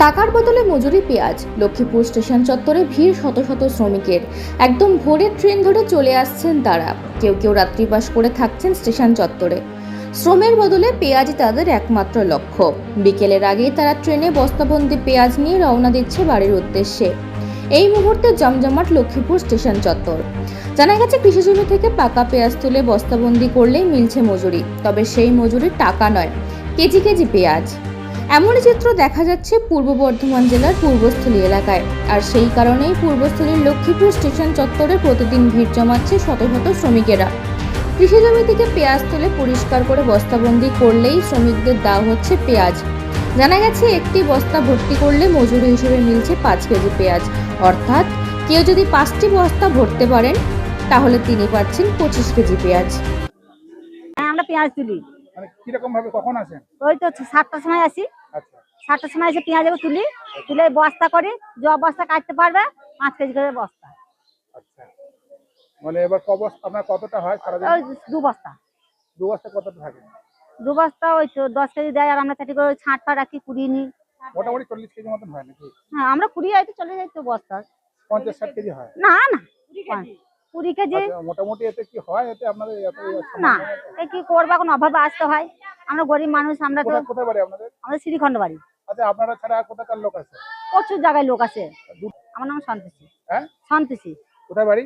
টাকার বদলে মজুরি পেঁয়াজ। লক্ষ্মীপুর স্টেশন চত্বরে ভিড় শত শত শ্রমিকের। একদম ভোরের ট্রেন ধরে চলে আসছেন তারা। কেউ কেউ রাত্রিবাস করে থাকছেন স্টেশন চত্বরে। শ্রমের বদলে পেঁয়াজই তাদের একমাত্র লক্ষ্য। বিকেলের আগেই তারা ট্রেনে বস্তাবন্দি পেঁয়াজ নিয়ে রওনা দিচ্ছে বাড়ির উদ্দেশ্যে। এই মুহূর্তে জমজমাট লক্ষ্মীপুর স্টেশন চত্বর। জানা গেছে, কৃষি জমি থেকে পাকা পেঁয়াজ তুলে বস্তাবন্দি করলেই মিলছে মজুরি। তবে সেই মজুরির টাকা নয়, কেজি কেজি পেঁয়াজ। এমনই চিত্র দেখা যাচ্ছে পূর্ব বর্ধমান জেলার পূর্বস্থলী এলাকায়। আর সেই কারণেই পূর্বস্থলীর লক্ষ্মীপুর স্টেশন চত্বরে প্রতিদিন ভিড় জমাচ্ছে শত শত শ্রমিকেরা। কৃষি জমি থেকে পেঁয়াজ তুলে পরিষ্কার করে বস্তাবন্দি করলেই শ্রমিকদের দেওয়া হচ্ছে পেঁয়াজ। জানা গেছে, একটি বস্তা ভর্তি করলে মজুরি হিসেবে মিলছে 5 কেজি পেঁয়াজ। অর্থাৎ কেউ যদি 5টি বস্তা ভরতে পারেন তাহলে তিনি পাচ্ছেন 25 কেজি পেঁয়াজ। আমরা পেঁয়াজ তুলি। মানে কিরকম ভাবে কখন আসেন? ওই তো 7টার সময় আসি। আচ্ছা 7টার সময় এসে পেঁয়াজগুলো তুলে বস্তা করি। যে বস্তা কাটতে পারবে 5 কেজি করে বস্তা। আচ্ছা, মানে এবার আপনার কতটা হয় সারাদিন? ওই 2 বস্তা। 2 বস্তা কতটা থাকে? 2 বস্তা ওই তো 10 কেজি দেয়। আর আমরা চাটি করে ছাঁটটা রাখি, কুড়িয়ে নিই। মোটামুটি 40 কেজি মতন হয় নাকি? হ্যাঁ, আমরা কুড়িয়ে হয়তো চলে যাই তো বস্তা। 50-60 কেজি হয়? না না, 20 কেজি। আচ্ছা, মোটামুটি এতে কি হয়? এতে আপনাদের এত না, কি করবো, এখন অভাবে আসতে হয়। আমরা গরিব মানুষ। আমরা তো কোথায় বাড়ি আপনাদের? আমাদের শ্রীখণ্ড বাড়ি। আচ্ছা, আপনারা ছাড়া আর কোথাকার লোক আছে? প্রচুর জায়গায় লোক আছে। আমার নাম সন্তোষী। হ্যাঁ, সন্তোষী। কোথায় বাড়ি?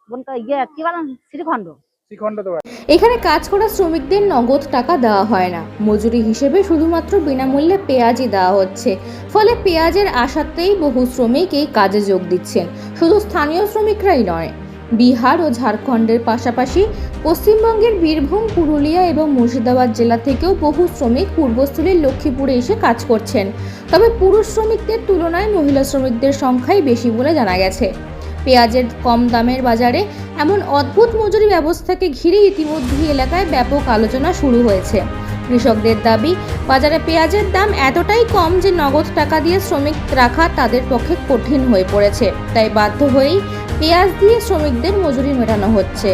বোনটা কি বলেন, শ্রীখণ্ড। শ্রীখণ্ড তো বাড়ি। এখানে কাজ করা শ্রমিকদের নগদ টাকা দেওয়া হয় না, মজুরি হিসেবে শুধুমাত্র বিনামূল্যে পেঁয়াজই দেওয়া হচ্ছে। ফলে পেঁয়াজের আশাতেই বহু শ্রমিক এই কাজে যোগ দিচ্ছেন। শুধু স্থানীয় শ্রমিকরাই নয়, বিহার ও ঝাড়খণ্ডের পাশাপাশি পশ্চিমবঙ্গের বীরভূম, পুরুলিয়া এবং মুর্শিদাবাদ জেলা থেকেও বহু শ্রমিক পূর্বস্থলীর লক্ষ্মীপুরে এসে কাজ করছেন। তবে পুরুষ শ্রমিকদের তুলনায় মহিলা শ্রমিকদের সংখ্যাই বেশি বলে জানা গেছে। পেঁয়াজের কম দামের বাজারে এমন অদ্ভুত মজুরি ব্যবস্থাকে ঘিরে ইতিমধ্যেই এলাকায় ব্যাপক আলোচনা শুরু হয়েছে। কৃষকদের দাবি, বাজারে পেঁয়াজের দাম এতটাই কম যে নগদ টাকা দিয়ে শ্রমিক রাখা তাদের পক্ষে কঠিন হয়ে পড়েছে। তাই বাধ্য হয়েই পেঁয়াজ দিয়ে শ্রমিকদের মজুরি মেটানো হচ্ছে।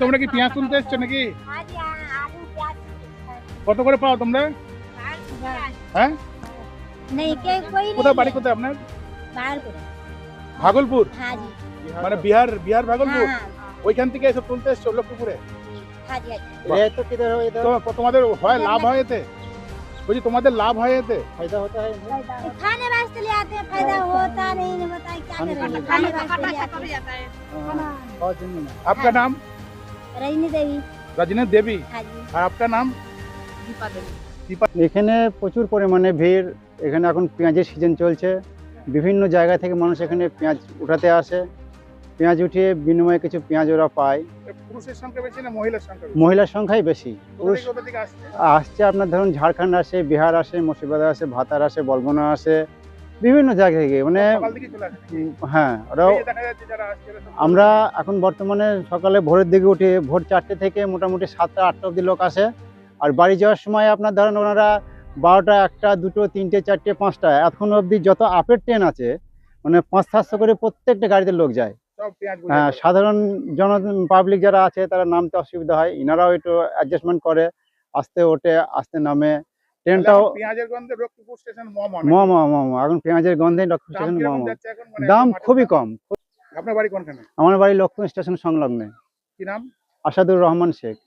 তোমরা কি পেঁয়াজ তুলতে এসছো নাকি? কত করে পাও তোমরা? হ্যাঁ, কোথায় বাড়ি? কোথায় আপনার? ভাগলপুর? মানে বিহার ভাগলপুর? ওইখান থেকে এসব তুলতে এসছো লক্ষ্মীপুরে? তো তোমাদের হয় লাভ হয় এতে? বলছি, তোমাদের লাভ হয় এতে? ফায়দা হতে হয়? खाने वास्ते ले आते हैं, फायदा होता नहीं है, बताइए क्या करेंगे। खाने वास्ते ले आते हैं। आपका नाम? रजनी देवी। रजनी देवी। हाँ जी। और आपका नाम? এখানে প্রচুর পরিমাণে ভিড়। এখানে এখন পেঁয়াজের সিজন চলছে। বিভিন্ন জায়গা থেকে মানুষ এখানে পেঁয়াজ উঠাতে আসে। পেঁয়াজ উঠিয়ে বিনিময়ে কিছু পেঁয়াজ ওরা পায়। পুরুষের সংখ্যা বেশি না মহিলার সংখ্যা বেশি? মহিলার সংখ্যাই বেশি। পুরুষ কোথা থেকে আসছে? আসছে আপনার ধরুন ঝাড়খণ্ড আসে, বিহার আসে, মুর্শিদাবাদ আসে, ভাতার আসে, বলগুনা আসে, বিভিন্ন জায়গা থেকে। মানে সকাল থেকে চলে আসে? হ্যাঁ, ওরাও। এই যে দেখা যাচ্ছে যারা আসছে এরা সব- আমরা এখন বর্তমানে সকালে ভোরের দিকে উঠে ভোর 4টে থেকে মোটামুটি 7টা-8টা অবধি লোক আসে। আর বাড়ি যাওয়ার সময় আপনার ধরেন ওনারা 12টা, 1টা, 2টো, 3টে, 4টে, 5টা এখন অবধি যত আপের ট্রেন আছে, মানে 500-700 করে প্রত্যেকটা গাড়িতে লোক যায়। সব পেঁয়াজ বোঝাই হ্যাঁ, করে। সাধারণ পাবলিক যারা আছে তারা নামতে অসুবিধা হয়, ইনারাও একটু অ্যাডজাস্টমেন্ট করে, আসতে ওঠে, আসতে নামে। ট্রেনটাও তাহলে এখন পেঁয়াজের গন্ধে লক্ষ্মীপুর স্টেশন এখন পেঁয়াজের গন্ধে লক্ষ্মী দাম স্টেশন কিরকম যাচ্ছে এখন? মানে দাম মাটির খুবই কম। আপনার বাড়ি কোনখানে? আমার বাড়ি লক্ষ্মী স্টেশন সংলগ্নে। কি নাম? আসাদুর রহমান শেখ।